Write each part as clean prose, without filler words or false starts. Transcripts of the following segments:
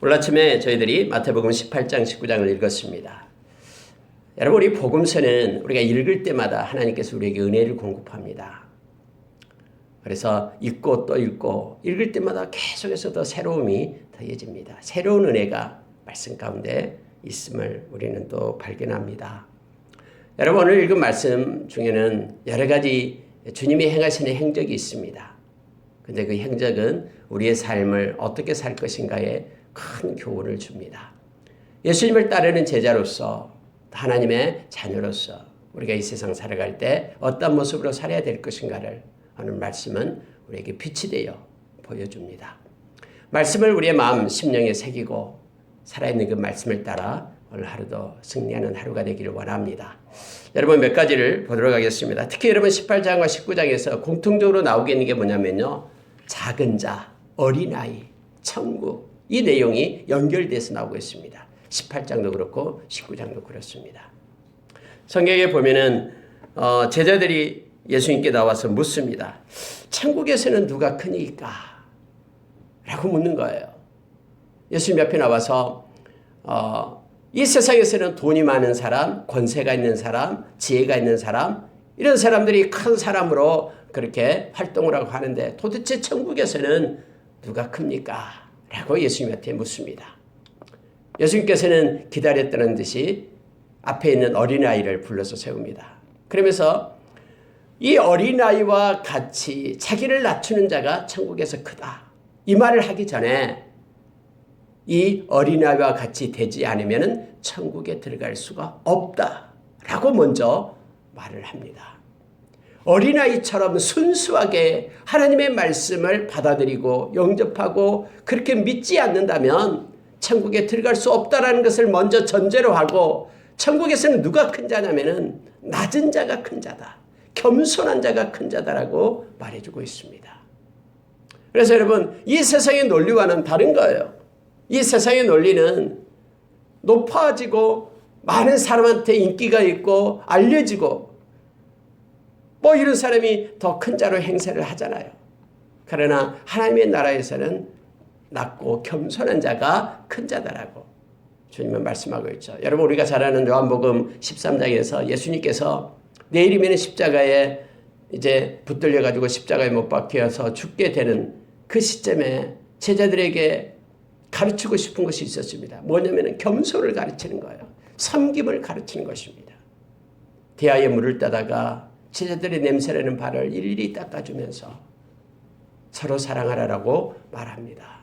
오늘 아침에 저희들이 마태복음 18장 19장을 읽었습니다. 여러분, 우리 복음서는 우리가 읽을 때마다 하나님께서 우리에게 은혜를 공급합니다. 그래서 읽고 또 읽고 읽을 때마다 계속해서 더 새로움이 더해집니다. 새로운 은혜가 말씀 가운데 있음을 우리는 또 발견합니다. 여러분, 오늘 읽은 말씀 중에는 여러 가지 주님이 행하시는 행적이 있습니다. 근데 그 행적은 우리의 삶을 어떻게 살 것인가에 큰 교훈을 줍니다. 예수님을 따르는 제자로서, 하나님의 자녀로서 우리가 이 세상 살아갈 때 어떤 모습으로 살아야 될 것인가를 오늘 말씀은 우리에게 빛이 되어 보여줍니다. 말씀을 우리의 마음, 심령에 새기고 살아있는 그 말씀을 따라 오늘 하루도 승리하는 하루가 되기를 원합니다. 여러분, 몇 가지를 보도록 하겠습니다. 특히 여러분 18장과 19장에서 공통적으로 나오게 있는 게 뭐냐면요, 작은 자, 어린아이, 천국, 이 내용이 연결돼서 나오고 있습니다. 18장도 그렇고 19장도 그렇습니다. 성경에 보면은 제자들이 예수님께 나와서 묻습니다. 천국에서는 누가 크니까? 라고 묻는 거예요. 예수님 옆에 나와서 이 세상에서는 돈이 많은 사람, 권세가 있는 사람, 지혜가 있는 사람, 이런 사람들이 큰 사람으로 그렇게 활동을 하고 하는데 도대체 천국에서는 누가 큽니까? 라고 예수님한테 묻습니다. 예수님께서는 기다렸다는 듯이 앞에 있는 어린아이를 불러서 세웁니다. 그러면서 이 어린아이와 같이 자기를 낮추는 자가 천국에서 크다, 이 말을 하기 전에 이 어린아이와 같이 되지 않으면 천국에 들어갈 수가 없다라고 먼저 말을 합니다. 어린아이처럼 순수하게 하나님의 말씀을 받아들이고 영접하고 그렇게 믿지 않는다면 천국에 들어갈 수 없다라는 것을 먼저 전제로 하고, 천국에서는 누가 큰 자냐면은 낮은 자가 큰 자다, 겸손한 자가 큰 자다라고 말해주고 있습니다. 그래서 여러분, 이 세상의 논리와는 다른 거예요. 이 세상의 논리는 높아지고 많은 사람한테 인기가 있고 알려지고 뭐 이런 사람이 더 큰 자로 행세를 하잖아요. 그러나 하나님의 나라에서는 낮고 겸손한 자가 큰 자다라고 주님은 말씀하고 있죠. 여러분, 우리가 잘 아는 요한복음 13장에서 예수님께서 내일이면 십자가에 이제 붙들려 가지고 십자가에 못 박혀서 죽게 되는 그 시점에 제자들에게 가르치고 싶은 것이 있었습니다. 뭐냐면 겸손을 가르치는 거예요. 섬김을 가르치는 것입니다. 대야에 물을 따다가 제자들의 냄새나는 발을 일일이 닦아주면서 서로 사랑하라라고 말합니다.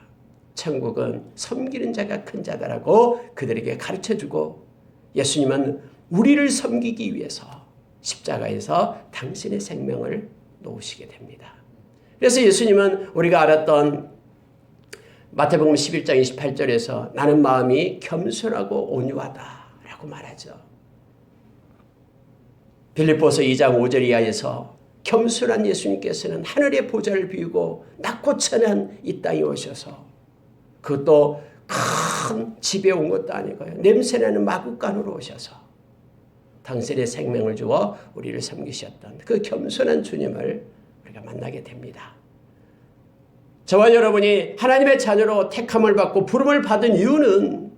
천국은 섬기는 자가 큰 자다라고 그들에게 가르쳐주고, 예수님은 우리를 섬기기 위해서 십자가에서 당신의 생명을 놓으시게 됩니다. 그래서 예수님은 우리가 알았던 마태복음 11장 28절에서 나는 마음이 겸손하고 온유하다라고 말하죠. 빌립보서 2장 5절 이하에서 겸손한 예수님께서는 하늘의 보좌를 비우고 낮고 천한 이 땅에 오셔서, 그것도 큰 집에 온 것도 아니고요, 냄새나는 마구간으로 오셔서 당신의 생명을 주어 우리를 섬기셨던 그 겸손한 주님을 우리가 만나게 됩니다. 저와 여러분이 하나님의 자녀로 택함을 받고 부름을 받은 이유는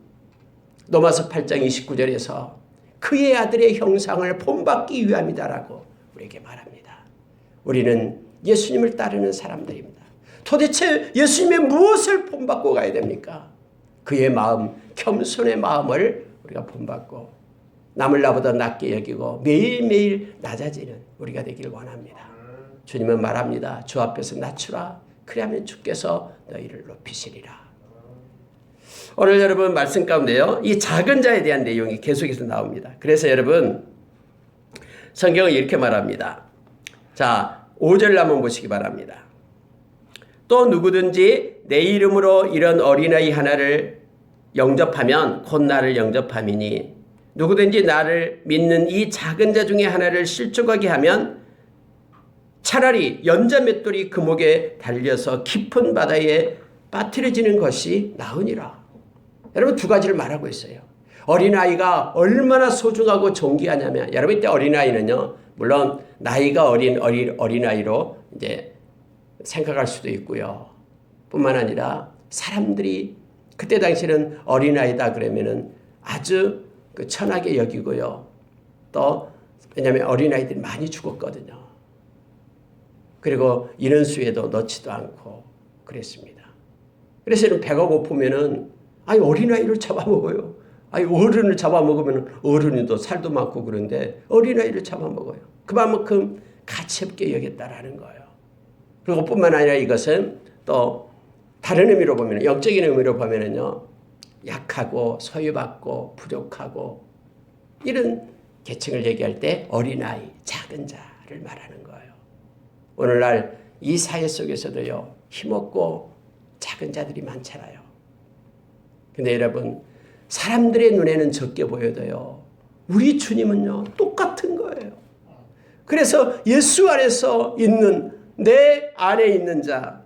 로마서 8장 29절에서 그의 아들의 형상을 본받기 위함이다라고 우리에게 말합니다. 우리는 예수님을 따르는 사람들입니다. 도대체 예수님의 무엇을 본받고 가야 됩니까? 그의 마음, 겸손의 마음을 우리가 본받고 남을 나보다 낮게 여기고 매일매일 낮아지는 우리가 되기를 원합니다. 주님은 말합니다. 주 앞에서 낮추라. 그리하면 주께서 너희를 높이시리라. 오늘 여러분 말씀 가운데요, 이 작은 자에 대한 내용이 계속해서 나옵니다. 그래서 여러분, 성경은 이렇게 말합니다. 자, 5절 한번 보시기 바랍니다. 또 누구든지 내 이름으로 이런 어린아이 하나를 영접하면 곧 나를 영접함이니, 누구든지 나를 믿는 이 작은 자 중에 하나를 실족하게 하면 차라리 연자 맷돌이 그 목에 달려서 깊은 바다에 빠뜨려지는 것이 나으니라. 여러분, 두 가지를 말하고 있어요. 어린아이가 얼마나 소중하고 존귀하냐면, 여러분, 이때 어린아이는요, 물론 나이가 어린아이로 이제 생각할 수도 있고요. 뿐만 아니라 사람들이 그때 당시는 어린아이다 그러면은 아주 그 천하게 여기고요. 또 왜냐하면 어린아이들이 많이 죽었거든요. 그리고 인원수에도 넣지도 않고 그랬습니다. 그래서 배가 고프면은 아니 어린아이를 잡아먹어요. 아니 어른을 잡아먹으면 어른이도 살도 많고 그런데 어린아이를 잡아먹어요. 그만큼 가치 없게 여겼다라는 거예요. 그리고 뿐만 아니라 이것은 또 다른 의미로 보면 영적인 의미로 보면은요. 약하고 소유받고 부족하고 이런 계층을 얘기할 때 어린아이, 작은 자를 말하는 거예요. 오늘날 이 사회 속에서도요. 힘없고 작은 자들이 많잖아요. 근데 여러분 사람들의 눈에는 적게 보여도요. 우리 주님은요. 똑같은 거예요. 그래서 예수 안에서 있는 내 안에 있는 자,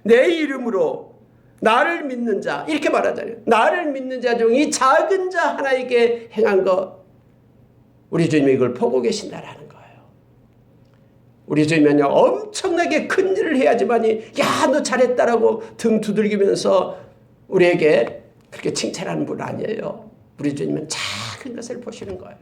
내 이름으로 나를 믿는 자 이렇게 말하잖아요. 나를 믿는 자 중 이 작은 자 하나에게 행한 것 우리 주님이 이걸 보고 계신다라는 거예요. 우리 주님은요 엄청나게 큰 일을 해야지만이 야 너 잘했다라고 등 두들기면서 우리에게 그렇게 칭찬하는 분 아니에요. 우리 주님은 작은 것을 보시는 거예요.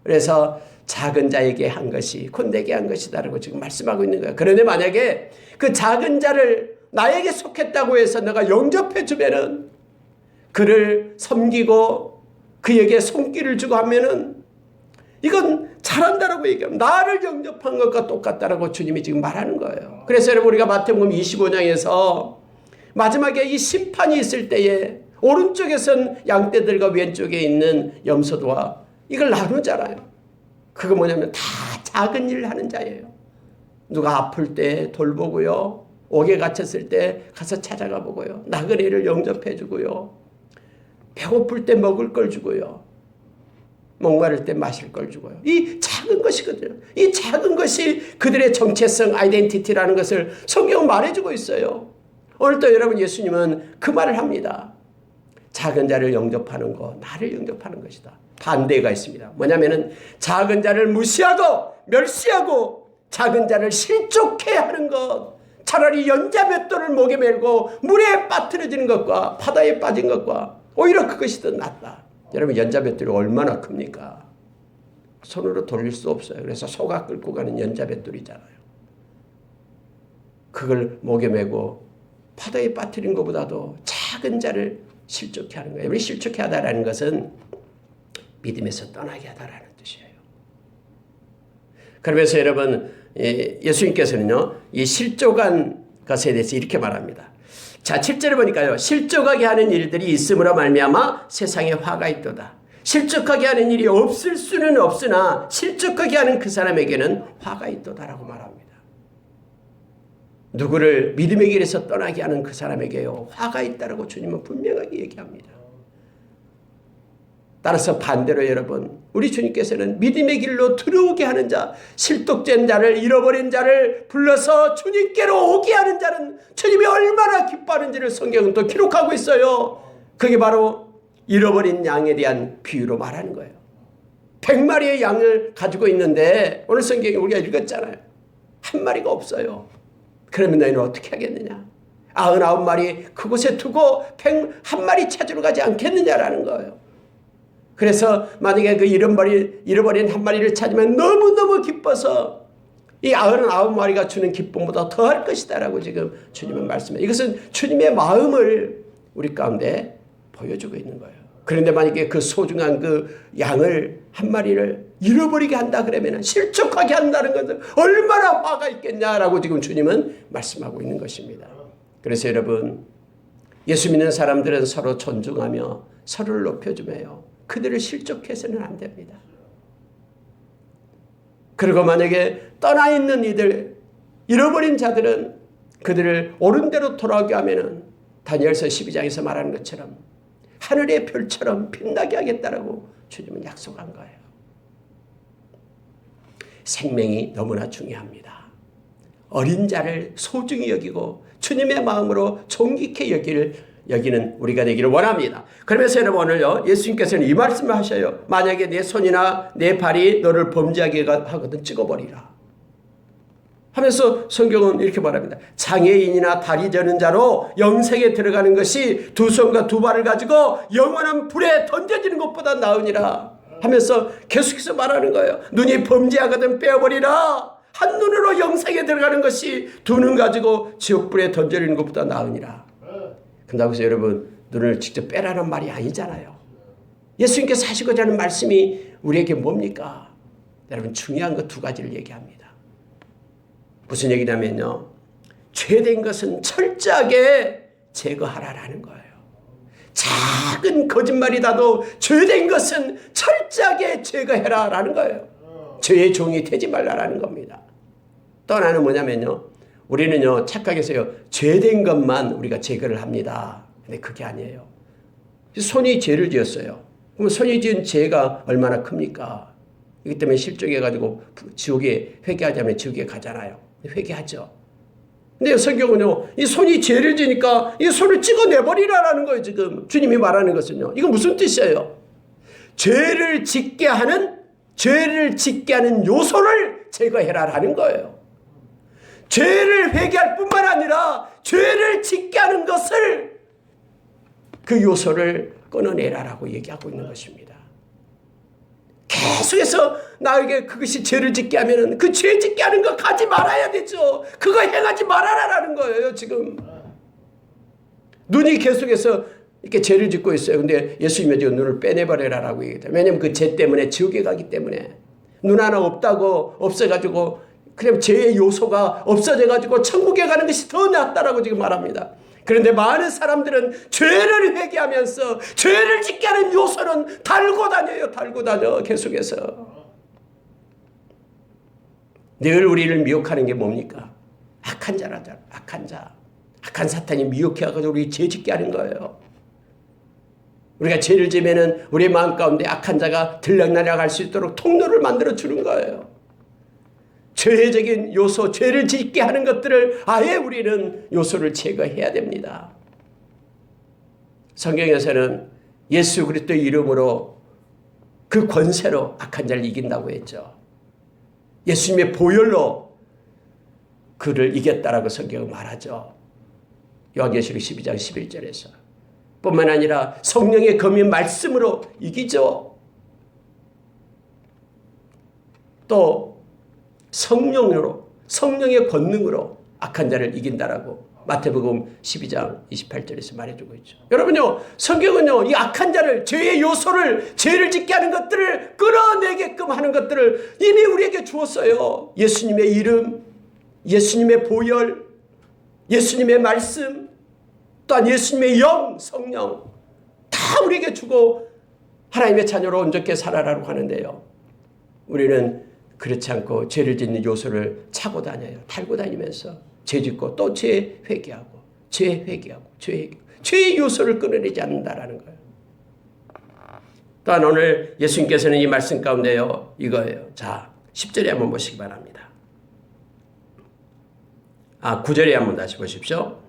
그래서 작은 자에게 한 것이 곧 내게 한 것이다라고 지금 말씀하고 있는 거예요. 그런데 만약에 그 작은 자를 나에게 속했다고 해서 내가 영접해 주면은 그를 섬기고 그에게 손길을 주고 하면은 이건 잘한다라고 얘기하면 나를 영접한 것과 똑같다라고 주님이 지금 말하는 거예요. 그래서 여러분 우리가 마태복음 25장에서 마지막에 이 심판이 있을 때에 오른쪽에선 양떼들과 왼쪽에 있는 염소도와 이걸 나누잖아요. 그거 뭐냐면 다 작은 일을 하는 자예요. 누가 아플 때 돌보고요. 옥에 갇혔을 때 가서 찾아가 보고요. 나그네를 영접해 주고요. 배고플 때 먹을 걸 주고요. 목마를 때 마실 걸 주고요. 이 작은 것이거든요. 이 작은 것이 그들의 정체성, 아이덴티티라는 것을 성경은 말해주고 있어요. 오늘 또 여러분 예수님은 그 말을 합니다. 작은 자를 영접하는 것, 나를 영접하는 것이다. 반대가 있습니다. 뭐냐면은 작은 자를 무시하고 멸시하고 작은 자를 실족해 하는 것. 차라리 연자맷돌을 목에 메고 물에 빠뜨려지는 것과 바다에 빠진 것과 오히려 그것이 더 낫다. 여러분 연자맷돌이 얼마나 큽니까? 손으로 돌릴 수 없어요. 그래서 소가 끌고 가는 연자맷돌이잖아요. 그걸 목에 메고 바다에 빠뜨린 것보다도 작은 자를 실족해 하는 거예요. 우리 실족해 하다라는 것은 믿음에서 떠나게 하다라는 뜻이에요. 그러면서 여러분 예수님께서는요. 이 실족한 것에 대해서 이렇게 말합니다. 자 7절에 보니까요. 실족하게 하는 일들이 있음으로 말미암아 세상에 화가 있도다. 실족하게 하는 일이 없을 수는 없으나 실족하게 하는 그 사람에게는 화가 있도다라고 말합니다. 누구를 믿음의 길에서 떠나게 하는 그 사람에게요. 화가 있다라고 주님은 분명하게 얘기합니다. 따라서 반대로 여러분 우리 주님께서는 믿음의 길로 들어오게 하는 자, 실족된 자를 잃어버린 자를 불러서 주님께로 오게 하는 자는 주님이 얼마나 기뻐하는지를 성경은 또 기록하고 있어요. 그게 바로 잃어버린 양에 대한 비유로 말하는 거예요. 100마리의 양을 가지고 있는데 오늘 성경에 우리가 읽었잖아요. 한 마리가 없어요. 그러면 너희는 어떻게 하겠느냐? 99마리 그곳에 두고 101마리 찾으러 가지 않겠느냐라는 거예요. 그래서 만약에 그 잃어버린 한 마리를 찾으면 너무너무 기뻐서 이 99마리가 주는 기쁨보다 더할 것이다 라고 지금 주님은 말씀해요. 이것은 주님의 마음을 우리 가운데 보여주고 있는 거예요. 그런데 만약에 그 소중한 그 양을 한 마리를 잃어버리게 한다 그러면 실족하게 한다는 것은 얼마나 화가 있겠냐라고 지금 주님은 말씀하고 있는 것입니다. 그래서 여러분 예수 믿는 사람들은 서로 존중하며 서로를 높여주며요. 그들을 실족해서는 안 됩니다. 그리고 만약에 떠나 있는 이들, 잃어버린 자들은 그들을 옳은 대로 돌아오게 하면은 다니엘서 12장에서 말하는 것처럼 하늘의 별처럼 빛나게 하겠다라고 주님은 약속한 거예요. 생명이 너무나 중요합니다. 어린 자를 소중히 여기고 주님의 마음으로 존귀케 여기는 우리가 되기를 원합니다. 그러면서 여러분 오늘요 예수님께서는 이 말씀을 하셔요. 만약에 내 손이나 내 발이 너를 범죄하게 하거든 찍어버리라. 하면서 성경은 이렇게 말합니다. 장애인이나 다리 저는 자로 영생에 들어가는 것이 두 손과 두 발을 가지고 영원한 불에 던져지는 것보다 나으니라 하면서 계속해서 말하는 거예요. 눈이 범죄하거든 빼어버리라. 한 눈으로 영생에 들어가는 것이 두 눈 가지고 지옥불에 던져지는 것보다 나으니라. 그런다고 해서 여러분 눈을 직접 빼라는 말이 아니잖아요. 예수님께서 하시고자 하는 말씀이 우리에게 뭡니까? 여러분 중요한 것 두 가지를 얘기합니다. 무슨 얘기냐면요. 죄된 것은 철저하게 제거하라라는 거예요. 작은 거짓말이라도 죄된 것은 철저하게 제거해라라는 거예요. 죄의 종이 되지 말라라는 겁니다. 또 하나는 뭐냐면요. 우리는요 착각해서요. 죄된 것만 우리가 제거를 합니다. 근데 그게 아니에요. 손이 죄를 지었어요. 그럼 손이 지은 죄가 얼마나 큽니까? 이기 때문에 실족해가지고 지옥에 회개하자면 지옥에 가잖아요. 회개하죠. 근데 성경은요, 이 손이 죄를 지니까 이 손을 찍어내버리라라는 거예요, 지금. 주님이 말하는 것은요. 이건 무슨 뜻이에요? 죄를 짓게 하는 요소를 제거해라라는 거예요. 죄를 회개할 뿐만 아니라 죄를 짓게 하는 것을 그 요소를 끊어내라라고 얘기하고 있는 것입니다. 계속해서 나에게 그것이 죄를 짓게 하면은 그 죄 짓게 하는 거 가지 말아야 되죠. 그거 행하지 말아라라는 거예요, 지금. 눈이 계속해서 이렇게 죄를 짓고 있어요. 근데 예수님이 지금 눈을 빼내버려라라고 얘기해요. 왜냐면 그 죄 때문에 지옥에 가기 때문에. 눈 하나 없어가지고 그냥 죄의 요소가 없어져가지고 천국에 가는 것이 더 낫다라고 지금 말합니다. 그런데 많은 사람들은 죄를 회개하면서 죄를 짓게 하는 요소는 달고 다녀요. 계속해서. 늘 우리를 미혹하는 게 뭡니까? 악한 자라잖아. 악한 자. 악한 사탄이 미혹해가지고 우리 죄 짓게 하는 거예요. 우리가 죄를 지면은 우리 마음 가운데 악한 자가 들락날락할 수 있도록 통로를 만들어 주는 거예요. 죄적인 요소, 죄를 짓게 하는 것들을 아예 우리는 요소를 제거해야 됩니다. 성경에서는 예수 그리스도의 이름으로 그 권세로 악한 자를 이긴다고 했죠. 예수님의 보혈로 그를 이겼다라고 성경은 말하죠. 요한계시록 12장 11절에서. 뿐만 아니라 성령의 검인 말씀으로 이기죠. 또 성령의 권능으로 악한 자를 이긴다라고 마태복음 12장 28절에서 말해주고 있죠. 여러분요, 성경은요, 이 악한 자를, 죄의 요소를, 죄를 짓게 하는 것들을 끌어내게끔 하는 것들을 이미 우리에게 주었어요. 예수님의 이름, 예수님의 보혈, 예수님의 말씀, 또한 예수님의 영, 성령 다 우리에게 주고 하나님의 자녀로 온전케 살아라고 하는데요. 우리는 그렇지 않고 죄를 짓는 요소를 차고 다녀요. 달고 다니면서 죄 짓고 또 죄 회개하고 죄의 요소를 끊어내지 않는다라는 거예요. 또한 오늘 예수님께서는 이 말씀 가운데요. 이거예요. 자, 10절에 한번 보시기 바랍니다. 9절에 한번 다시 보십시오.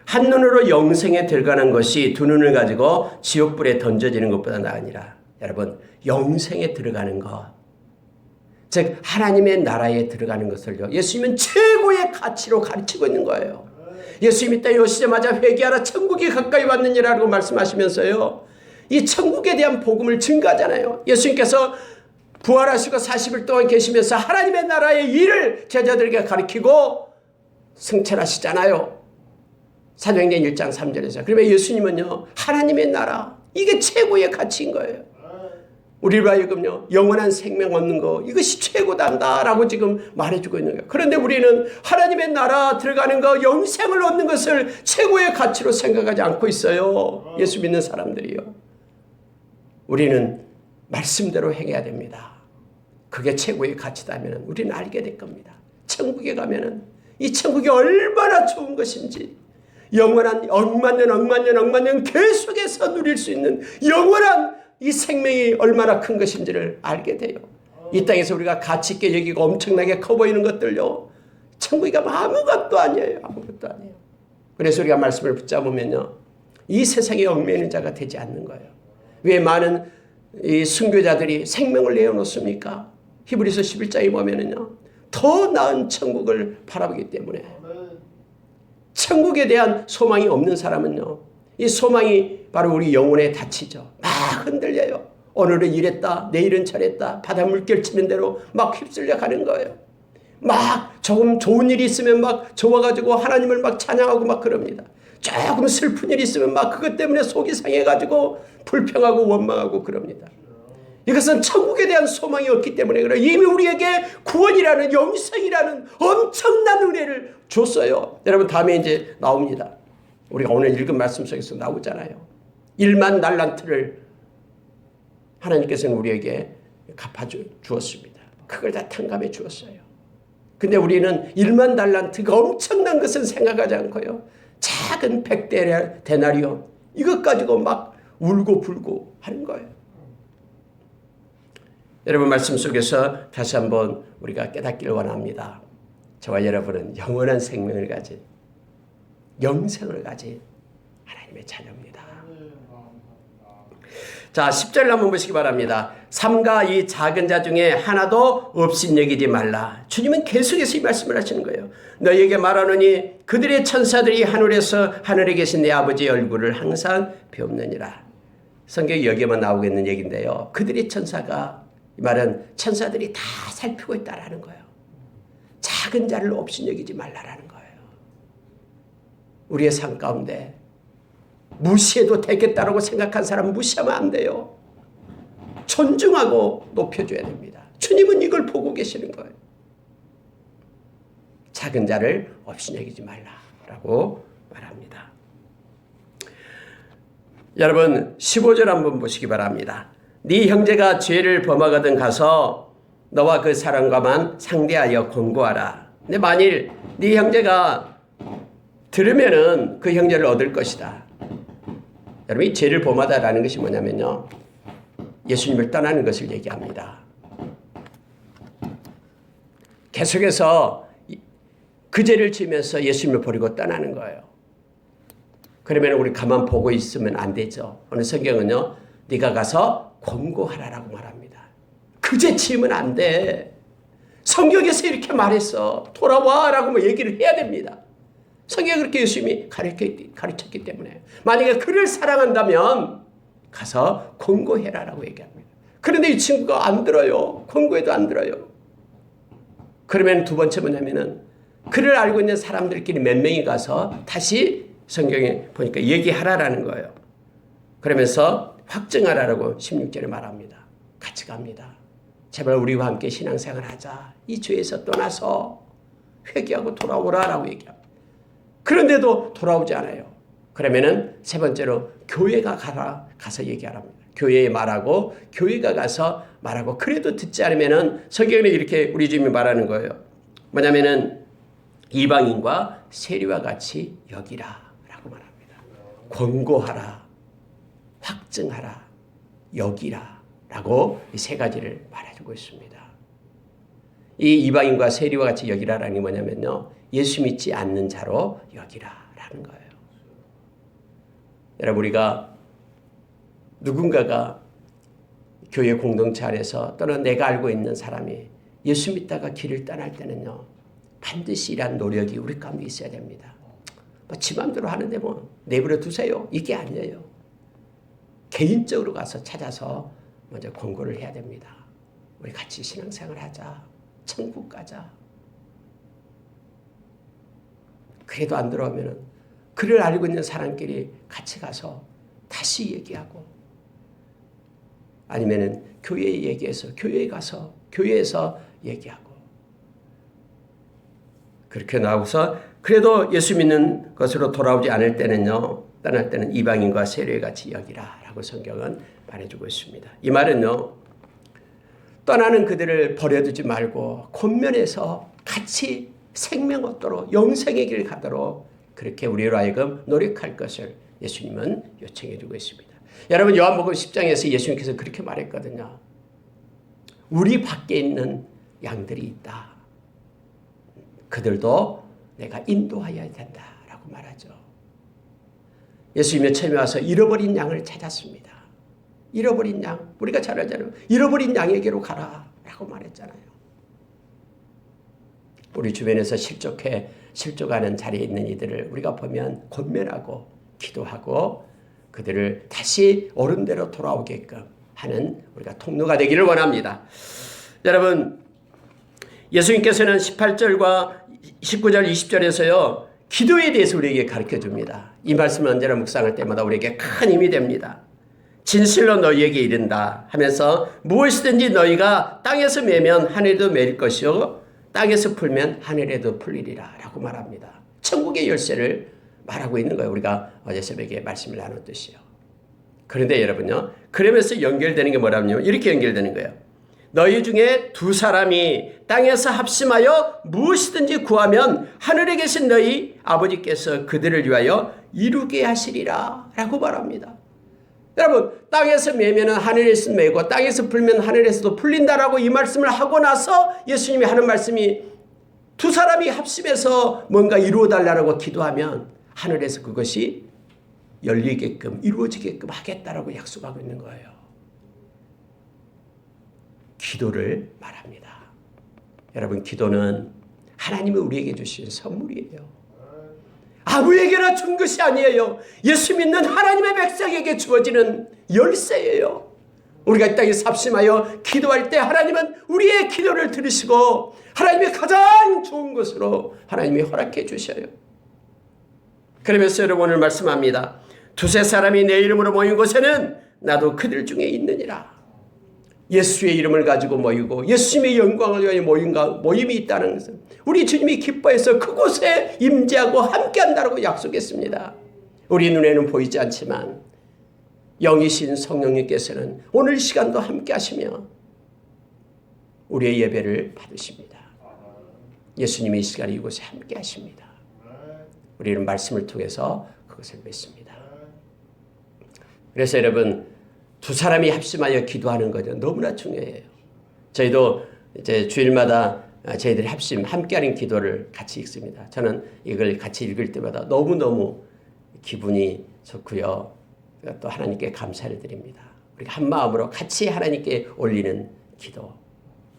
한 눈으로 영생에 들어가는 것이 두 눈을 가지고 지옥불에 던져지는 것보다 나으니라. 여러분, 영생에 들어가는 것, 즉 하나님의 나라에 들어가는 것을요, 예수님은 최고의 가치로 가르치고 있는 거예요. 예수님이 땅에 오시자마자 회개하라 천국이 가까이 왔느니라고 말씀하시면서요, 이 천국에 대한 복음을 증거하잖아요. 예수님께서 부활하시고 40일 동안 계시면서 하나님의 나라의 일을 제자들에게 가르치고 승천하시잖아요. 사도행전 1장 3절에서. 그러면 예수님은요, 하나님의 나라, 이게 최고의 가치인 거예요. 우리로 하여금요, 영원한 생명 얻는 거, 이것이 최고단다라고 지금 말해주고 있는 거예요. 그런데 우리는 하나님의 나라 들어가는 거, 영생을 얻는 것을 최고의 가치로 생각하지 않고 있어요. 예수 믿는 사람들이요. 우리는 말씀대로 행해야 됩니다. 그게 최고의 가치다면 우리는 알게 될 겁니다. 천국에 가면은 이 천국이 얼마나 좋은 것인지, 영원한 억만 년 계속해서 누릴 수 있는 영원한 이 생명이 얼마나 큰 것인지를 알게 돼요. 이 땅에서 우리가 가치 있게 여기고 엄청나게 커 보이는 것들요, 천국이 가면 아무것도 아니에요. 그래서 우리가 말씀을 붙잡으면요, 이 세상에 얽매이는 자가 되지 않는 거예요. 왜 많은 이 순교자들이 생명을 내어놓습니까? 히브리서 11장에 보면은요, 더 나은 천국을 바라보기 때문에 천국에 대한 소망이 없는 사람은요, 이 소망이 바로 우리 영혼에 닫히죠. 막 흔들려요. 오늘은 이랬다, 내일은 저랬다, 바다 물결 치는 대로 막 휩쓸려 가는 거예요. 막 조금 좋은 일이 있으면 막 좋아가지고 하나님을 막 찬양하고 막 그럽니다. 조금 슬픈 일이 있으면 막 그것 때문에 속이 상해가지고 불평하고 원망하고 그럽니다. 이것은 천국에 대한 소망이 없기 때문에 그래요. 이미 우리에게 구원이라는, 영생이라는 엄청난 은혜를 줬어요. 여러분, 다음에 이제 나옵니다. 우리가 오늘 읽은 말씀 속에서 나오잖아요. 1만 달란트를 하나님께서는 우리에게 갚아주었습니다. 그걸 다 탕감해 주었어요. 근데 우리는 1만 달란트가 엄청난 것은 생각하지 않고요, 작은 100데나리온 이것 가지고 막 울고 불고 하는 거예요. 여러분, 말씀 속에서 다시 한번 우리가 깨닫기를 원합니다. 저와 여러분은 영원한 생명을 가진, 영생을 가진 하나님의 자녀입니다. 자, 10절 한번 보시기 바랍니다. 삼가 이 작은 자 중에 하나도 없인 여기지 말라. 주님은 계속해서 이 말씀을 하시는 거예요. 너희에게 말하노니 그들의 천사들이 하늘에서 하늘에 계신 내 아버지의 얼굴을 항상 배우느니라. 성경이 여기에만 나오고 있는 얘기인데요, 그들의 천사가, 이 말은 천사들이 다 살피고 있다라는 거예요. 작은 자를 없인 여기지 말라라는 거예요. 우리의 삶 가운데 무시해도 되겠다라고 생각한 사람 무시하면 안 돼요. 존중하고 높여줘야 됩니다. 주님은 이걸 보고 계시는 거예요. 작은 자를 없이 여기지 말라라고 말합니다. 여러분, 15절 한번 보시기 바랍니다. 네 형제가 죄를 범하거든 가서 너와 그 사람과만 상대하여 권고하라. 근데 만일 네 형제가 들으면은 그 형제를 얻을 것이다. 여러분, 이 죄를 범하다라는 것이 뭐냐면요, 예수님을 떠나는 것을 얘기합니다. 계속해서 그 죄를 지으면서 예수님을 버리고 떠나는 거예요. 그러면 우리 가만 보고 있으면 안 되죠. 오늘 성경은요, 네가 가서 권고하라라고 말합니다. 그 죄 지으면 안 돼. 성경에서 이렇게 말했어. 돌아와라고 뭐 얘기를 해야 됩니다. 성경이 그렇게 예수님이 가르쳤기 때문에 만약에 그를 사랑한다면 가서 권고해라라고 얘기합니다. 그런데 이 친구가 안 들어요. 권고해도 안 들어요. 그러면 두 번째 뭐냐면은 그를 알고 있는 사람들끼리 몇 명이 가서 다시 성경에 보니까 얘기하라라는 거예요. 그러면서 확증하라라고 16절에 말합니다. 같이 갑니다. 제발 우리와 함께 신앙생활 하자. 이 죄에서 떠나서 회개하고 돌아오라라고 얘기합니다. 그런데도 돌아오지 않아요. 그러면은 세 번째로 교회가 가서 얘기하랍니다. 교회에 말하고 교회가 가서 말하고 그래도 듣지 않으면은 성경에 이렇게 우리 주님이 말하는 거예요. 뭐냐면은 이방인과 세리와 같이 여기라라고 말합니다. 권고하라, 확증하라, 여기라라고 이 세 가지를 말해주고 있습니다. 이 이방인과 세리와 같이 여기라라는 게 뭐냐면요, 예수 믿지 않는 자로 여기라라는 거예요. 여러분, 우리가 누군가가 교회 공동체 안에서 또는 내가 알고 있는 사람이 예수 믿다가 길을 떠날 때는요, 반드시 이러한 노력이 우리 가운데 있어야 됩니다. 뭐 지 맘대로 하는데 뭐 내버려 두세요. 이게 아니에요. 개인적으로 가서 찾아서 먼저 권고를 해야 됩니다. 우리 같이 신앙생활 하자. 천국 가자. 그래도 안 들어오면은 그를 알고 있는 사람끼리 같이 가서 다시 얘기하고, 아니면은 교회에 얘기해서 교회에 가서 교회에서 얘기하고, 그렇게 나오고서 그래도 예수 믿는 것으로 돌아오지 않을 때는요, 떠날 때는 이방인과 세리와 같이 여기라라고 성경은 말해주고 있습니다. 이 말은요, 떠나는 그들을 버려두지 말고 권면해서 같이 생명 얻도록, 영생의 길 가도록 그렇게 우리로 하여금 노력할 것을 예수님은 요청해 주고 있습니다. 여러분, 요한복음 10장에서 예수님께서 그렇게 말했거든요. 우리 밖에 있는 양들이 있다. 그들도 내가 인도하여야 된다라고 말하죠. 예수님이 처음에 와서 잃어버린 양을 찾았습니다. 잃어버린 양, 우리가 잘 알잖아요. 잃어버린 양에게로 가라라고 말했잖아요. 우리 주변에서 실족하는 자리에 있는 이들을 우리가 보면 권면하고 기도하고 그들을 다시 옳은대로 돌아오게끔 하는 우리가 통로가 되기를 원합니다. 여러분, 예수님께서는 18절과 19절 20절에서요 기도에 대해서 우리에게 가르쳐줍니다. 이 말씀을 언제나 묵상할 때마다 우리에게 큰 힘이 됩니다. 진실로 너희에게 이른다 하면서 무엇이든지 너희가 땅에서 매면 하늘에도 매일 것이요 땅에서 풀면 하늘에도 풀리리라 라고 말합니다. 천국의 열쇠를 말하고 있는 거예요. 우리가 어제 새벽에 말씀을 나눴듯이요. 그런데 여러분요, 그러면서 연결되는 게 뭐라면요, 이렇게 연결되는 거예요. 너희 중에 두 사람이 땅에서 합심하여 무엇이든지 구하면 하늘에 계신 너희 아버지께서 그들을 위하여 이루게 하시리라 라고 말합니다. 여러분, 땅에서 매면 하늘에서 매고 땅에서 풀면 하늘에서도 풀린다라고 이 말씀을 하고 나서 예수님이 하는 말씀이 두 사람이 합심해서 뭔가 이루어달라고 기도하면 하늘에서 그것이 열리게끔 이루어지게끔 하겠다라고 약속하고 있는 거예요. 기도를 말합니다. 여러분, 기도는 하나님이 우리에게 주신 선물이에요. 아무에게나 준 것이 아니에요. 예수 믿는 하나님의 백성에게 주어지는 열쇠예요. 우리가 이 땅에 합심하여 기도할 때 하나님은 우리의 기도를 들으시고 하나님의 가장 좋은 것으로 하나님이 허락해 주셔요. 그러면서 여러분 오늘 말씀합니다. 두세 사람이 내 이름으로 모인 곳에는 나도 그들 중에 있느니라. 예수의 이름을 가지고 모이고 예수님의 영광을 위하여 모임이 있다는 것은 우리 주님이 기뻐해서 그곳에 임재하고 함께한다고 약속했습니다. 우리 눈에는 보이지 않지만 영이신 성령님께서는 오늘 시간도 함께하시며 우리의 예배를 받으십니다. 예수님이 이 시간에 이곳에 함께하십니다. 우리는 말씀을 통해서 그것을 믿습니다. 그래서 여러분, 두 사람이 합심하여 기도하는 것은 너무나 중요해요. 저희도 이제 주일마다 저희들이 함께하는 기도를 같이 읽습니다. 저는 이걸 같이 읽을 때마다 너무너무 기분이 좋고요. 또 하나님께 감사를 드립니다. 우리가 한 마음으로 같이 하나님께 올리는 기도.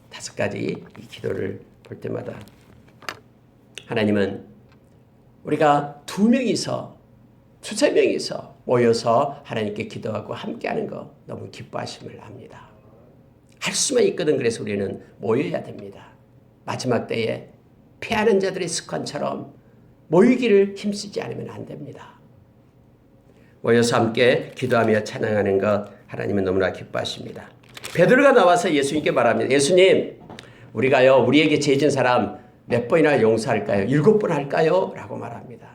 5가지 이 기도를 볼 때마다 하나님은 우리가 2명이서 2~3명이서 모여서 하나님께 기도하고 함께하는 거 너무 기뻐하심을 합니다. 할 수만 있거든. 그래서 우리는 모여야 됩니다. 마지막 때에 패하는 자들의 습관처럼 모이기를 힘쓰지 않으면 안 됩니다. 모여서 함께 기도하며 찬양하는 것 하나님은 너무나 기뻐하십니다. 베드로가 나와서 예수님께 말합니다. 예수님, 우리가요 우리에게 죄진 사람 몇 번이나 용서할까요? 7번 할까요? 라고 말합니다.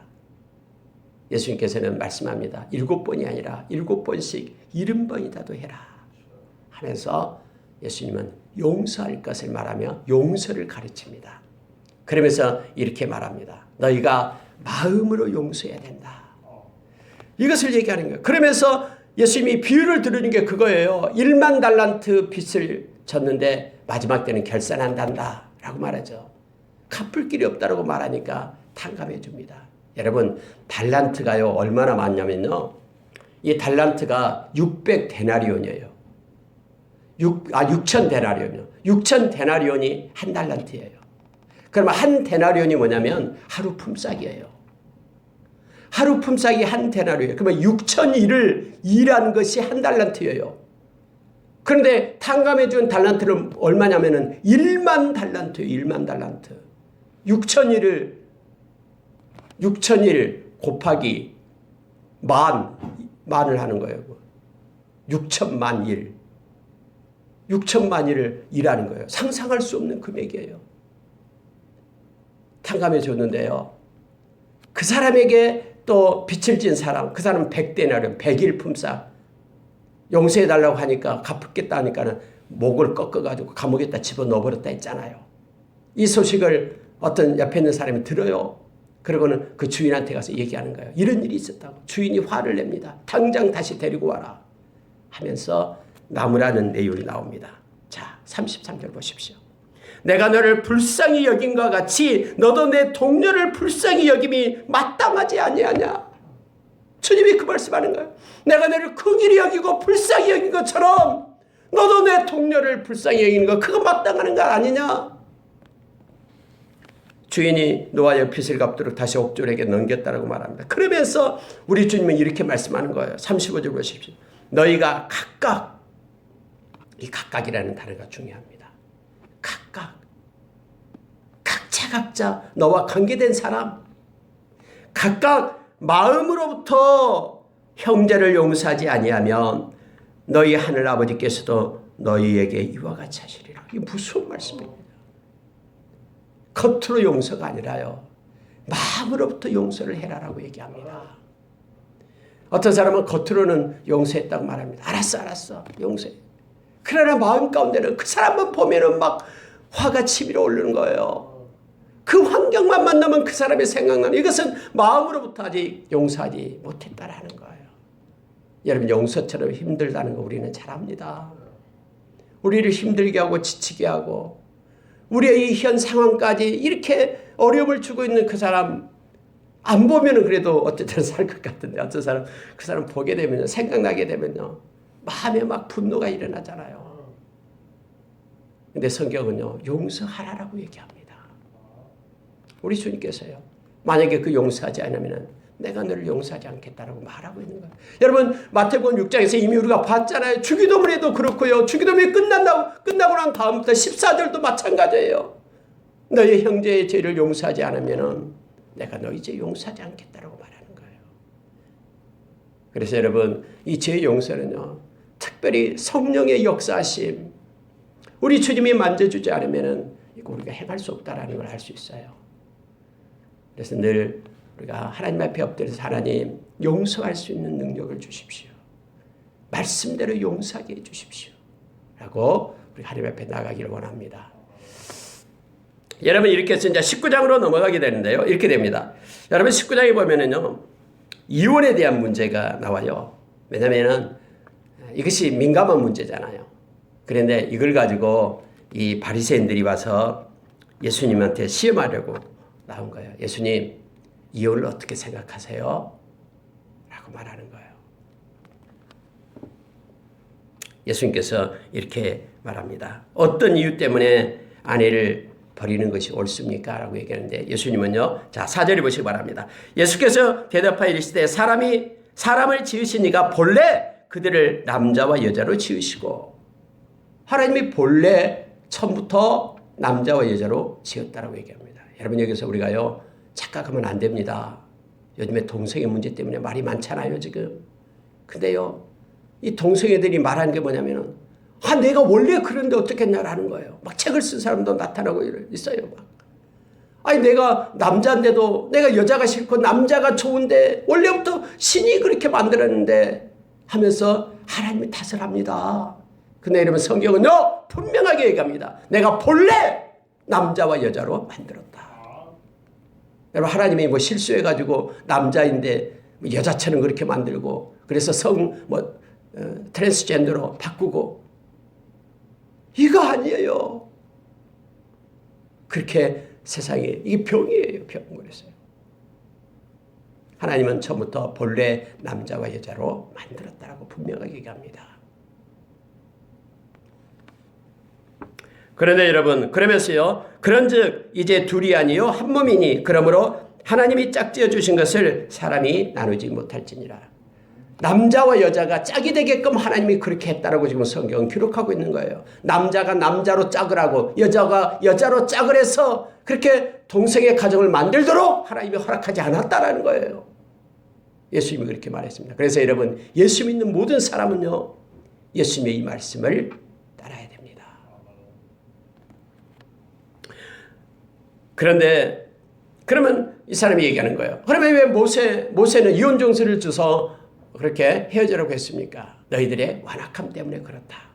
예수님께서는 말씀합니다. 7번이 아니라 7번씩 70번이라도 해라 하면서 예수님은 용서할 것을 말하며 용서를 가르칩니다. 그러면서 이렇게 말합니다. 너희가 마음으로 용서해야 된다. 이것을 얘기하는 거예요. 그러면서 예수님이 비유를 들으는 게 그거예요. 1만 달란트 빚을 졌는데 마지막 때는 결산한단다 라고 말하죠. 갚을 길이 없다고 말하니까 탕감해 줍니다. 여러분, 달란트가요 얼마나 많냐면요, 이 달란트가 600데나리온이에요. 6,000데나리온이요. 6,000데나리온이 한 달란트예요. 그러면 한 데나리온이 뭐냐면 하루 품삯이에요. 하루 품삯이 한 데나리온이에요. 그러면 6,000일을 일한 것이 한 달란트예요. 그런데 탕감해 준 달란트는 얼마냐면은 1만 달란트예요. 1만 달란트. 6,000일 곱하기 만을 하는 거예요. 6천만 일. 6천만 일을 일하는 거예요. 상상할 수 없는 금액이에요. 탕감해 줬는데요. 그 사람에게 또 빚을 진 사람, 그 사람은 100데나리온, 100일 품삯 용서해달라고 하니까 갚겠다 하니까는 목을 꺾어가지고 감옥에다 집어넣어버렸다 했잖아요. 이 소식을 어떤 옆에 있는 사람이 들어요. 그러고는 그 주인한테 가서 얘기하는 거예요. 이런 일이 있었다고. 주인이 화를 냅니다. 당장 다시 데리고 와라 하면서 나무라는 내용이 나옵니다. 자, 33절 보십시오. 내가 너를 불쌍히 여긴 것 같이 너도 내 동료를 불쌍히 여김이 마땅하지 아니하냐. 주님이 그 말씀하는 거예요. 내가 너를 긍휼히 여기고 불쌍히 여긴 것처럼 너도 내 동료를 불쌍히 여기는 거 그거 마땅한 거 아니냐. 주인이 노아의 빚을 갚도록 다시 옥졸에게 넘겼다라고 말합니다. 그러면서 우리 주님은 이렇게 말씀하는 거예요. 35절 보십시오. 너희가 각각, 이 각각이라는 단어가 중요합니다. 각각, 각자 너와 관계된 사람, 각각 마음으로부터 형제를 용서하지 아니하면 너희 하늘 아버지께서도 너희에게 이와 같이 하시리라. 이게 무슨 말씀입니까? 겉으로 용서가 아니라요, 마음으로부터 용서를 해라라고 얘기합니다. 어떤 사람은 겉으로는 용서했다고 말합니다. 알았어 용서해. 그러나 마음 가운데는 그 사람만 보면은 막 화가 치밀어 오르는 거예요. 그 환경만 만나면 그 사람이 생각나는, 이것은 마음으로부터 아직 용서하지 못했다라는 거예요. 여러분, 용서처럼 힘들다는 거 우리는 잘 압니다. 우리를 힘들게 하고 지치게 하고 우리의 이 현 상황까지 이렇게 어려움을 주고 있는 그 사람 안 보면은 그래도 어쨌든 살 것 같은데, 어떤 사람 그 사람 보게 되면요, 생각나게 되면요, 마음에 막 분노가 일어나잖아요. 근데 성경은요, 용서하라라고 얘기합니다. 우리 주님께서요, 만약에 그 용서하지 않으면 내가 너를 용서하지 않겠다라고 말하고 있는 거예요. 여러분, 마태복음 6장에서 이미 우리가 봤잖아요. 주기도문에도 그렇고요. 주기도문이 끝나고 난 다음부터 14절도 마찬가지예요. 너의 형제의 죄를 용서하지 않으면 내가 너 이제 용서하지 않겠다라고 말하는 거예요. 그래서 여러분, 이 죄 용서는요, 특별히 성령의 역사하심, 우리 주님이 만져주지 않으면 이거 우리가 행할 수 없다라는 걸 알 수 있어요. 그래서 늘 우리가 하나님 앞에 엎드려서 하나님 용서할 수 있는 능력을 주십시오. 말씀대로 용서하게 해주십시오. 라고 우리 하나님 앞에 나가기를 원합니다. 여러분, 이렇게 해서 이제 19장으로 넘어가게 되는데요. 이렇게 됩니다. 여러분, 19장에 보면은요, 이혼에 대한 문제가 나와요. 왜냐면은 이것이 민감한 문제잖아요. 그런데 이걸 가지고 이 바리새인들이 와서 예수님한테 시험하려고 나온 거예요. 예수님, 이혼을 어떻게 생각하세요? 라고 말하는 거예요. 예수님께서 이렇게 말합니다. 어떤 이유 때문에 아내를 버리는 것이 옳습니까? 라고 얘기하는데, 예수님은요, 자, 4절에 보시기 바랍니다. 예수께서 대답하여 이르시되 사람을 지으신 이가 본래 그들을 남자와 여자로 지으시고, 하나님이 본래 처음부터 남자와 여자로 지었다라고 얘기합니다. 여러분, 여기서 우리가요, 착각하면 안 됩니다. 요즘에 동성애 문제 때문에 말이 많잖아요, 지금. 근데요, 이 동성애들이 말하는 게 뭐냐면은, 내가 원래 그런데 어떻겠냐라는 거예요. 막 책을 쓴 사람도 나타나고 있어요, 막. 아니, 내가 남자인데도 내가 여자가 싫고 남자가 좋은데 원래부터 신이 그렇게 만들었는데 하면서 하나님이 탓을 합니다. 근데 이러면 성경은요, 분명하게 얘기합니다. 내가 본래 남자와 여자로 만들었다. 여러분, 하나님이 뭐 실수해가지고 남자인데 여자처럼 그렇게 만들고, 그래서 트랜스젠더로 바꾸고, 이거 아니에요. 그렇게 세상에, 이게 병이에요, 병. 그랬어요. 하나님은 처음부터 본래 남자와 여자로 만들었다라고 분명하게 얘기합니다. 그런데 여러분, 그러면서요, 그런즉 이제 둘이 아니요 한 몸이니 그러므로 하나님이 짝지어 주신 것을 사람이 나누지 못할지니라. 남자와 여자가 짝이 되게끔 하나님이 그렇게 했다라고 지금 성경은 기록하고 있는 거예요. 남자가 남자로 짝을 하고 여자가 여자로 짝을 해서 그렇게 동성애 가정을 만들도록 하나님이 허락하지 않았다라는 거예요. 예수님이 그렇게 말했습니다. 그래서 여러분, 예수 믿는 모든 사람은요, 예수님의 이 말씀을 따라야 됩니다. 그런데 그러면 이 사람이 얘기하는 거예요. 그러면 왜 모세는 이혼 정서를 줘서 그렇게 헤어지라고 했습니까? 너희들의 완악함 때문에 그렇다.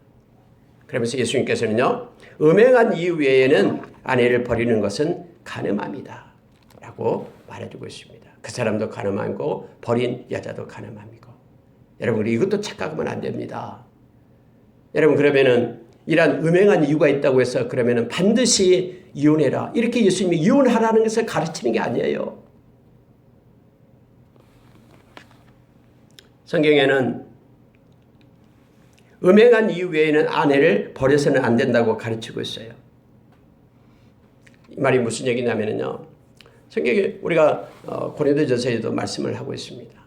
그러면서 예수님께서는요, 음행한 이유 외에는 아내를 버리는 것은 간음함이다 라고 말해주고 있습니다. 그 사람도 간음하고 버린 여자도 간음함이고. 여러분, 이것도 착각하면 안 됩니다. 여러분, 그러면은 이런 음행한 이유가 있다고 해서 그러면은 반드시 이혼해라, 이렇게 예수님이 이혼하라는 것을 가르치는 게 아니에요. 성경에는 음행한 이유 외에는 아내를 버려서는 안 된다고 가르치고 있어요. 이 말이 무슨 얘기냐면요, 성경에 우리가 고린도전서에도 말씀을 하고 있습니다.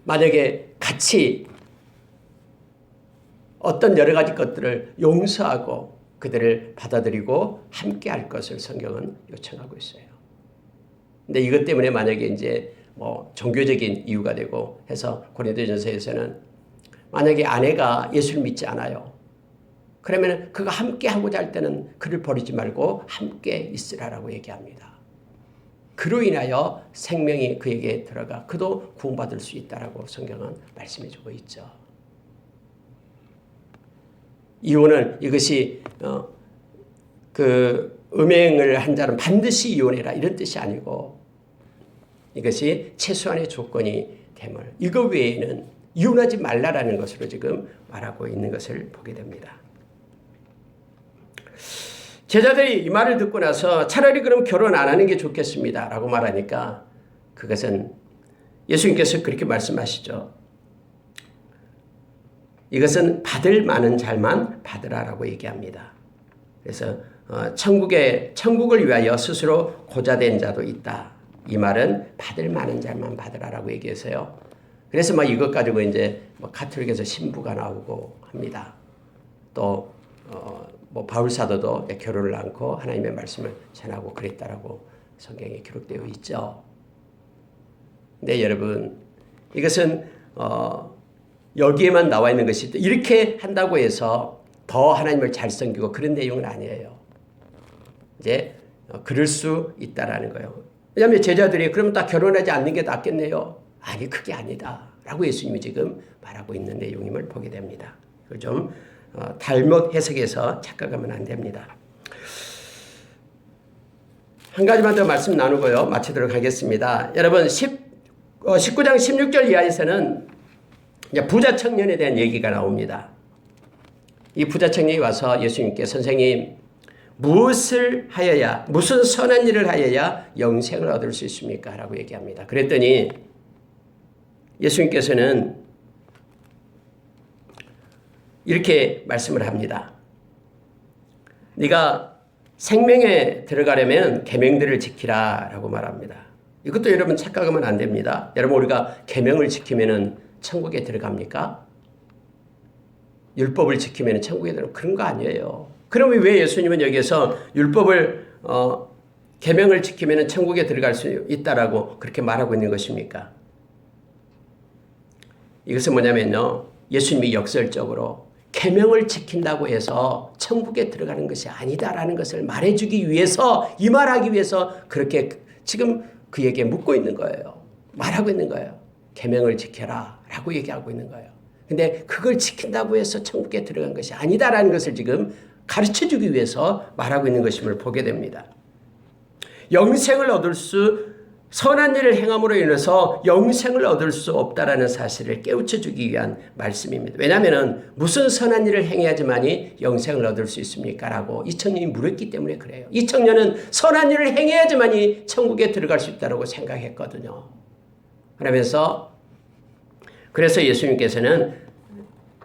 만약에 같이 어떤 여러 가지 것들을 용서하고 그들을 받아들이고 함께 할 것을 성경은 요청하고 있어요. 근데 이것 때문에 만약에 이제 종교적인 이유가 되고 해서 고린도전서에서는 만약에 아내가 예수를 믿지 않아요. 그러면 그가 함께 하고자 할 때는 그를 버리지 말고 함께 있으라라고 얘기합니다. 그로 인하여 생명이 그에게 들어가 그도 구원받을 수 있다라고 성경은 말씀해 주고 있죠. 이혼은 이것이 그 음행을 한 자는 반드시 이혼해라 이런 뜻이 아니고 이것이 최소한의 조건이 됨을 이거 외에는 이혼하지 말라라는 것으로 지금 말하고 있는 것을 보게 됩니다. 제자들이 이 말을 듣고 나서 차라리 그럼 결혼 안 하는 게 좋겠습니다 라고 말하니까 그것은 예수님께서 그렇게 말씀하시죠. 이것은 받을 만한 잘만 받으라라고 얘기합니다. 그래서 천국을 위하여 스스로 고자된 자도 있다. 이 말은 받을 만한 잘만 받으라라고 얘기해서요. 그래서 이것 가지고 이제 가톨릭에서 신부가 나오고 합니다. 또 바울 사도도 결혼을 않고 하나님의 말씀을 전하고 그랬다라고 성경에 기록되어 있죠. 근데 여러분 이것은 여기에만 나와 있는 것이 이렇게 한다고 해서 더 하나님을 잘 섬기고 그런 내용은 아니에요. 이제 그럴 수 있다라는 거예요. 왜냐하면 제자들이 그러면 다 결혼하지 않는 게 낫겠네요. 아니 그게 아니다 라고 예수님이 지금 말하고 있는 내용임을 보게 됩니다. 그걸 좀 잘못 해석해서 착각하면 안 됩니다. 한 가지만 더 말씀 나누고요. 마치도록 하겠습니다. 여러분 19장 16절 이하에서는 부자 청년에 대한 얘기가 나옵니다. 이 부자 청년이 와서 예수님께 선생님 무슨 선한 일을 하여야 영생을 얻을 수 있습니까? 라고 얘기합니다. 그랬더니 예수님께서는 이렇게 말씀을 합니다. 네가 생명에 들어가려면 계명들을 지키라 라고 말합니다. 이것도 여러분 착각하면 안 됩니다. 여러분 우리가 계명을 지키면 천국에 들어갑니까? 율법을 지키면 천국에 들어가 그런 거 아니에요. 그러면 왜 예수님은 여기에서 율법을 계명을 지키면 천국에 들어갈 수 있다라고 그렇게 말하고 있는 것입니까? 이것은 뭐냐면요. 예수님이 역설적으로 계명을 지킨다고 해서 천국에 들어가는 것이 아니다라는 것을 말해주기 위해서 이 말하기 위해서 그렇게 지금 그에게 묻고 있는 거예요. 말하고 있는 거예요. 계명을 지켜라 라고 얘기하고 있는 거예요. 근데 그걸 지킨다고 해서 천국에 들어간 것이 아니다라는 것을 지금 가르쳐주기 위해서 말하고 있는 것임을 보게 됩니다. 영생을 얻을 선한 일을 행함으로 인해서 영생을 얻을 수 없다라는 사실을 깨우쳐주기 위한 말씀입니다. 왜냐하면 무슨 선한 일을 행해야지만이 영생을 얻을 수 있습니까? 라고 이 청년이 물었기 때문에 그래요. 이 청년은 선한 일을 행해야지만이 천국에 들어갈 수 있다고 생각했거든요. 그래서 예수님께서는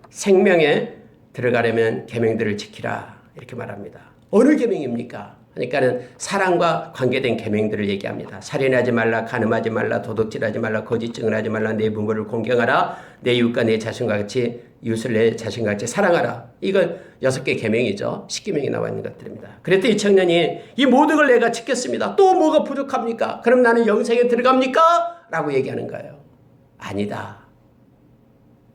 생명에 들어가려면 계명들을 지키라 이렇게 말합니다. 어느 계명입니까? 그러니까는 사랑과 관계된 계명들을 얘기합니다. 살인하지 말라, 간음하지 말라, 도둑질하지 말라, 거짓 증언하지 말라, 내 부모를 공경하라, 내 이웃과 내 자신과 같이 이웃을 내 자신과 같이 사랑하라. 이건 6개 계명이죠. 10계명이 나와 있는 것들입니다. 그랬더니 이 청년이 이 모든 걸 내가 지켰습니다. 또 뭐가 부족합니까? 그럼 나는 영생에 들어갑니까? 라고 얘기하는 거예요. 아니다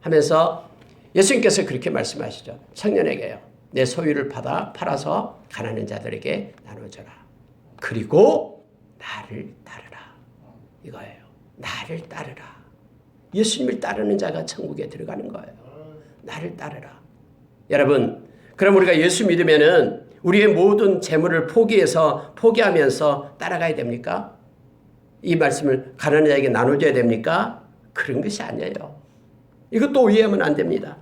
하면서 예수님께서 그렇게 말씀하시죠. 청년에게요. 내 소유를 팔아서 가난한 자들에게 나눠줘라. 그리고 나를 따르라. 이거예요. 나를 따르라. 예수님을 따르는 자가 천국에 들어가는 거예요. 나를 따르라. 여러분, 그럼 우리가 예수 믿으면은 우리의 모든 재물을 포기하면서 따라가야 됩니까? 이 말씀을 가난한 자에게 나눠줘야 됩니까? 그런 것이 아니에요. 이것도 오해하면 안 됩니다.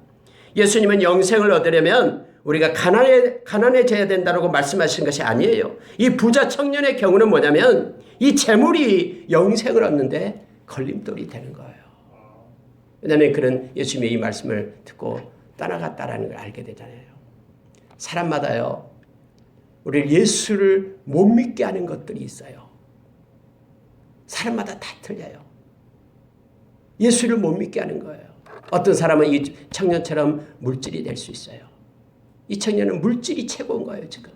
예수님은 영생을 얻으려면 우리가 가난해져야 된다고 말씀하신 것이 아니에요. 이 부자 청년의 경우는 뭐냐면 이 재물이 영생을 얻는데 걸림돌이 되는 거예요. 왜냐하면 그런 예수님의 이 말씀을 듣고 떠나갔다라는 걸 알게 되잖아요. 사람마다요. 우리를 예수를 못 믿게 하는 것들이 있어요. 사람마다 다 틀려요. 예수를 못 믿게 하는 거예요. 어떤 사람은 이 청년처럼 물질이 될 수 있어요. 이 청년은 물질이 최고인 거예요, 지금.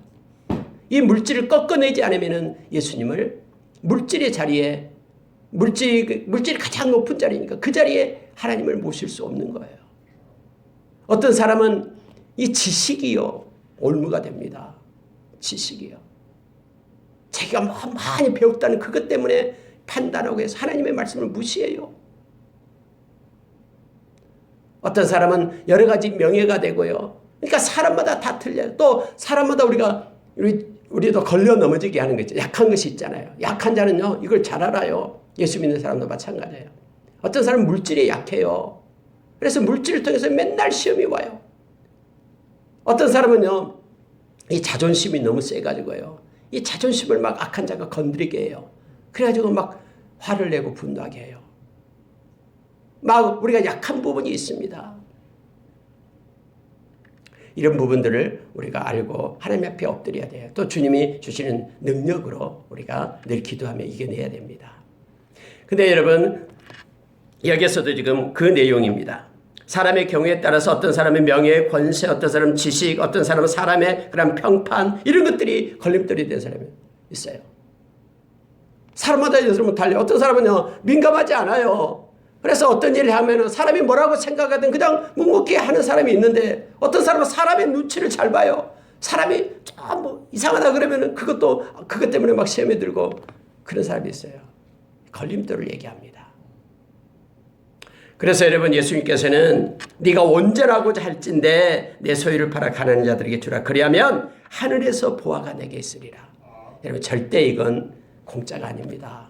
이 물질을 꺾어내지 않으면 예수님을 물질의 자리에, 물질이 가장 높은 자리니까 그 자리에 하나님을 모실 수 없는 거예요. 어떤 사람은 이 지식이요, 올무가 됩니다. 지식이요. 자기가 많이 배웠다는 그것 때문에 판단하고 해서 하나님의 말씀을 무시해요. 어떤 사람은 여러 가지 명예가 되고요. 그러니까 사람마다 다 틀려요. 또 사람마다 우리도 걸려 넘어지게 하는 거 있죠. 약한 것이 있잖아요. 약한 자는요, 이걸 잘 알아요. 예수 믿는 사람도 마찬가지예요. 어떤 사람은 물질에 약해요. 그래서 물질을 통해서 맨날 시험이 와요. 어떤 사람은요, 이 자존심이 너무 세가지고요. 이 자존심을 막 악한 자가 건드리게 해요. 그래가지고 막 화를 내고 분노하게 해요. 막 우리가 약한 부분이 있습니다. 이런 부분들을 우리가 알고 하나님 앞에 엎드려야 돼요. 또 주님이 주시는 능력으로 우리가 늘 기도하며 이겨내야 됩니다. 근데 여러분, 여기서도 지금 그 내용입니다. 사람의 경우에 따라서 어떤 사람은 명예, 권세, 어떤 사람은 지식, 어떤 사람은 사람의 그런 평판, 이런 것들이 걸림돌이 된 사람이 있어요. 사람마다 여러분 달려. 어떤 사람은요, 민감하지 않아요. 그래서 어떤 일을 하면은 사람이 뭐라고 생각하든 그냥 묵묵히 하는 사람이 있는데, 어떤 사람은 사람의 눈치를 잘 봐요. 사람이 좀 뭐 이상하다 그러면은 그것 때문에 막 시험에 들고 그런 사람이 있어요. 걸림돌을 얘기합니다. 그래서 여러분, 예수님께서는 네가 온전하고자 할진대 내 소유를 팔아 가난한 자들에게 주라. 그리하면 하늘에서 보화가 내게 있으리라. 여러분, 절대 이건 공짜가 아닙니다.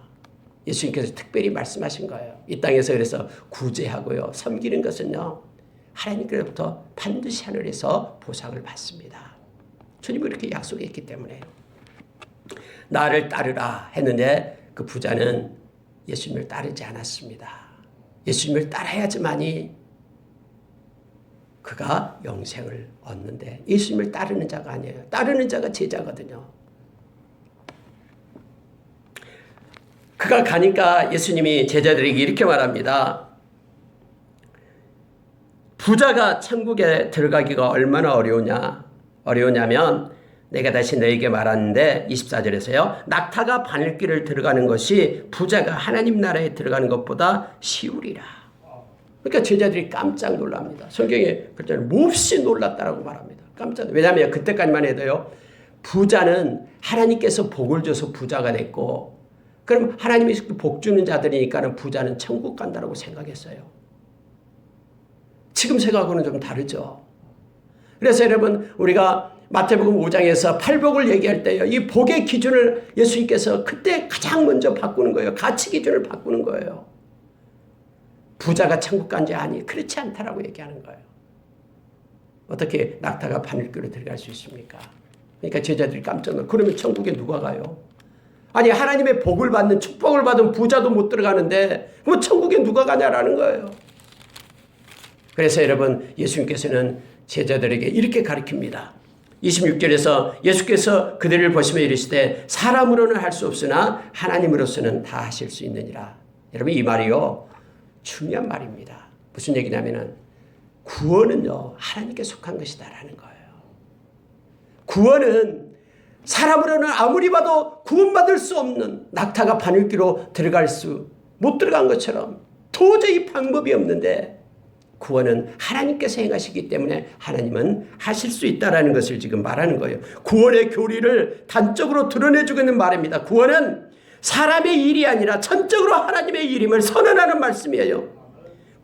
예수님께서 특별히 말씀하신 거예요. 이 땅에서 그래서 구제하고요, 섬기는 것은요, 하나님께로부터 반드시 하늘에서 보상을 받습니다. 주님이 그렇게 약속했기 때문에. 나를 따르라 했는데 그 부자는 예수님을 따르지 않았습니다. 예수님을 따라야지만이 그가 영생을 얻는데, 예수님을 따르는 자가 아니에요. 따르는 자가 제자거든요. 그가 가니까 예수님이 제자들에게 이렇게 말합니다. 부자가 천국에 들어가기가 얼마나 어려우냐면 내가 다시 너에게 말하는데 24절에서요. 낙타가 바늘길을 들어가는 것이 부자가 하나님 나라에 들어가는 것보다 쉬우리라. 그러니까 제자들이 깜짝 놀랍니다. 성경에 그랬잖아요. 몹시 놀랐다라고 말합니다. 깜짝. 왜냐하면 그때까지만 해도요, 부자는 하나님께서 복을 줘서 부자가 됐고, 그럼 하나님이 복 주는 자들이니까는 부자는 천국 간다라고 생각했어요. 지금 생각하고는 좀 다르죠. 그래서 여러분, 우리가 마태복음 5장에서 팔복을 얘기할 때요, 이 복의 기준을 예수님께서 그때 가장 먼저 바꾸는 거예요. 가치 기준을 바꾸는 거예요. 부자가 천국 간지 아니, 그렇지 않다라고 얘기하는 거예요. 어떻게 낙타가 바늘길로 들어갈 수 있습니까? 그러니까 제자들이 깜짝 놀라. 그러면 천국에 누가 가요? 아니, 하나님의 복을 받는, 축복을 받은 부자도 못 들어가는데 그럼 천국에 누가 가냐라는 거예요. 그래서 여러분, 예수님께서는 제자들에게 이렇게 가르칩니다. 26절에서 예수께서 그들을 보시며 이르시되 사람으로는 할 수 없으나 하나님으로서는 다 하실 수 있느니라. 여러분, 이 말이요, 중요한 말입니다. 무슨 얘기냐면은 구원은요, 하나님께 속한 것이다라는 거예요. 구원은 사람으로는 아무리 봐도 구원받을 수 없는, 낙타가 바늘귀로 못 들어간 것처럼 도저히 방법이 없는데, 구원은 하나님께서 행하시기 때문에 하나님은 하실 수 있다는 것을 지금 말하는 거예요. 구원의 교리를 단적으로 드러내주고 있는 말입니다. 구원은 사람의 일이 아니라 전적으로 하나님의 일임을 선언하는 말씀이에요.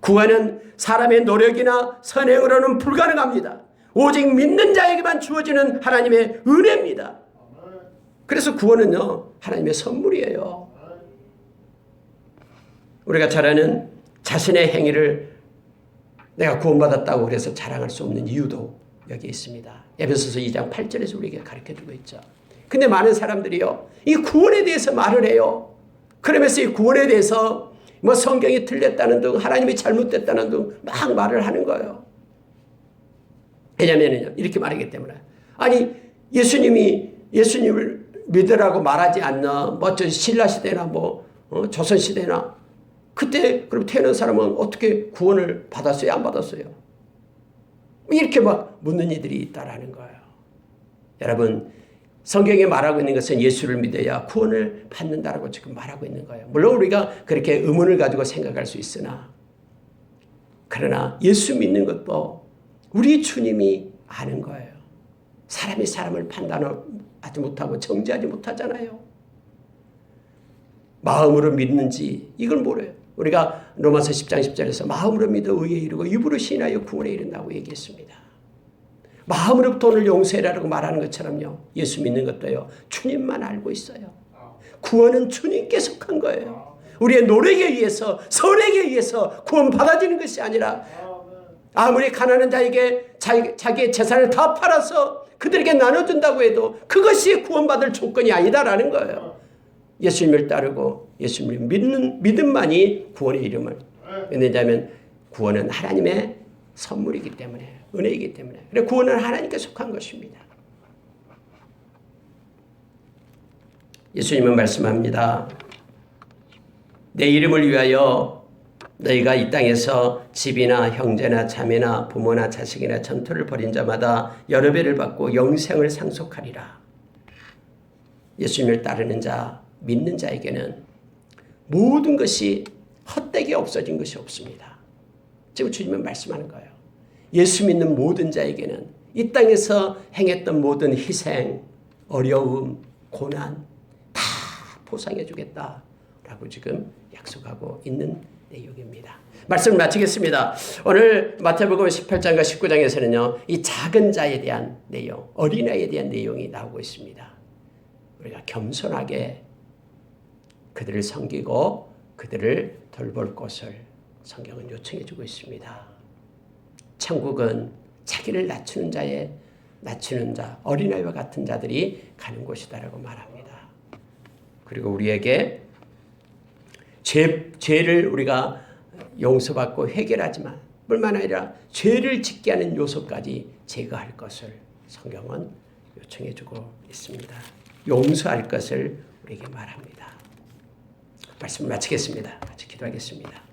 구원은 사람의 노력이나 선행으로는 불가능합니다. 오직 믿는 자에게만 주어지는 하나님의 은혜입니다. 그래서 구원은요, 하나님의 선물이에요. 우리가 잘 아는 자신의 행위를 내가 구원받았다고 그래서 자랑할 수 없는 이유도 여기 있습니다. 에베소서 2장 8절에서 우리에게 가르쳐주고 있죠. 근데 많은 사람들이요, 이 구원에 대해서 말을 해요. 그러면서 이 구원에 대해서 뭐 성경이 틀렸다는 등, 하나님이 잘못됐다는 등 막 말을 하는 거예요. 왜냐면요, 이렇게 말하기 때문에. 아니, 예수님이 예수님을 믿으라고 말하지 않는 저 신라 시대나 조선 시대나 그때 그럼 태어난 사람은 어떻게 구원을 받았어요? 안 받았어요? 이렇게 묻는 이들이 있다라는 거예요. 여러분, 성경에 말하고 있는 것은 예수를 믿어야 구원을 받는다라고 지금 말하고 있는 거예요. 물론 우리가 그렇게 의문을 가지고 생각할 수 있으나, 그러나 예수 믿는 것도 우리 주님이 아는 거예요. 사람이 사람을 판단하지 못하고 정죄하지 못하잖아요. 마음으로 믿는지 이걸 모르요. 우리가 로마서 10장 10절에서 마음으로 믿어 의에 이르고 입으로 시인하여 구원에 이른다고 얘기했습니다. 마음으로부터 오늘 용서해라라고 말하는 것처럼요. 예수 믿는 것도요. 주님만 알고 있어요. 구원은 주님께 속한 거예요. 우리의 노력에 의해서 선행에 의해서 구원 받아지는 것이 아니라 아무리 가난한 자에게 자기의 재산을 다 팔아서 그들에게 나눠준다고 해도 그것이 구원받을 조건이 아니다라는 거예요. 예수님을 따르고 예수님을 믿는 믿음만이 구원의 이름을. 왜냐하면 구원은 하나님의 선물이기 때문에, 은혜이기 때문에. 그래서 구원은 하나님께 속한 것입니다. 예수님은 말씀합니다. 내 이름을 위하여 너희가 이 땅에서 집이나 형제나 자매나 부모나 자식이나 전토를 벌인 자마다 여러 배를 받고 영생을 상속하리라. 예수님을 따르는 자, 믿는 자에게는 모든 것이 헛되게 없어진 것이 없습니다. 지금 주님은 말씀하는 거예요. 예수 믿는 모든 자에게는 이 땅에서 행했던 모든 희생, 어려움, 고난 다 보상해 주겠다라고 지금 약속하고 있는 내용입니다. 말씀을 마치겠습니다. 오늘 마태복음 18장과 19장에서는요. 이 작은 자에 대한 내용, 어린아이에 대한 내용이 나오고 있습니다. 우리가 겸손하게 그들을 섬기고 그들을 돌볼 것을 성경은 요청해 주고 있습니다. 천국은 자기를 낮추는 자, 어린아이와 같은 자들이 가는 곳이다라고 말합니다. 그리고 우리에게 죄를 우리가 용서받고 해결하지만 뿐만 아니라 죄를 짓게 하는 요소까지 제거할 것을 성경은 요청해 주고 있습니다. 용서할 것을 우리에게 말합니다. 말씀을 마치겠습니다. 같이 기도하겠습니다.